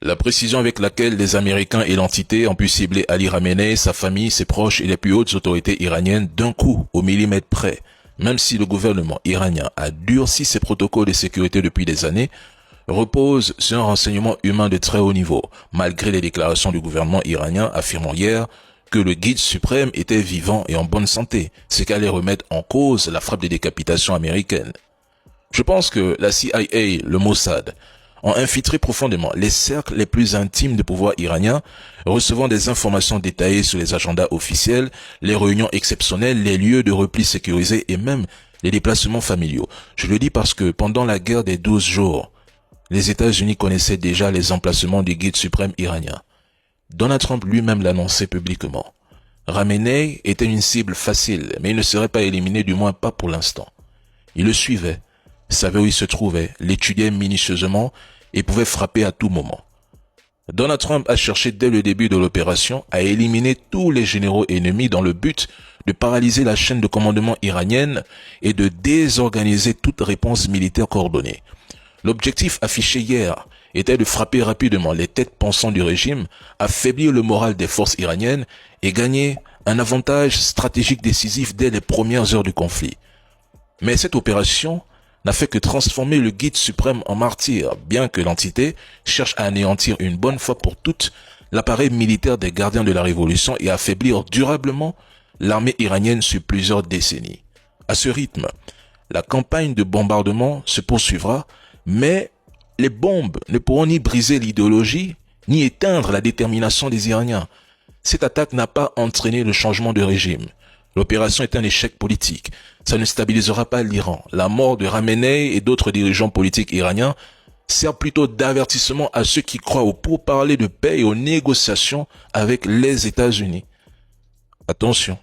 La précision avec laquelle les Américains et l'entité ont pu cibler Ali Khamenei, sa famille, ses proches et les plus hautes autorités iraniennes d'un coup, au millimètre près, même si le gouvernement iranien a durci ses protocoles de sécurité depuis des années, repose sur un renseignement humain de très haut niveau, malgré les déclarations du gouvernement iranien affirmant hier que le guide suprême était vivant et en bonne santé, ce qui allait remettre en cause la frappe de décapitation américaine. Je pense que la CIA, le Mossad, ont infiltré profondément les cercles les plus intimes du pouvoir iranien, recevant des informations détaillées sur les agendas officiels, les réunions exceptionnelles, les lieux de repli sécurisés et même les déplacements familiaux. Je le dis parce que pendant la guerre des 12 jours, les États-Unis connaissaient déjà les emplacements du guide suprême iranien. Donald Trump lui-même l'annonçait publiquement. Khamenei était une cible facile, mais il ne serait pas éliminé, du moins pas pour l'instant. Il le suivait, savait où il se trouvait, l'étudiait minutieusement et pouvait frapper à tout moment. Donald Trump a cherché dès le début de l'opération à éliminer tous les généraux ennemis dans le but de paralyser la chaîne de commandement iranienne et de désorganiser toute réponse militaire coordonnée. L'objectif affiché hier était de frapper rapidement les têtes pensantes du régime, affaiblir le moral des forces iraniennes et gagner un avantage stratégique décisif dès les premières heures du conflit. Mais cette opération n'a fait que transformer le guide suprême en martyr, bien que l'entité cherche à anéantir une bonne fois pour toutes l'appareil militaire des gardiens de la révolution et affaiblir durablement l'armée iranienne sur plusieurs décennies. À ce rythme, la campagne de bombardement se poursuivra, mais les bombes ne pourront ni briser l'idéologie, ni éteindre la détermination des Iraniens. Cette attaque n'a pas entraîné le changement de régime. L'opération est un échec politique. Ça ne stabilisera pas l'Iran. La mort de Khamenei et d'autres dirigeants politiques iraniens sert plutôt d'avertissement à ceux qui croient au pourparlers de paix et aux négociations avec les États-Unis. Attention.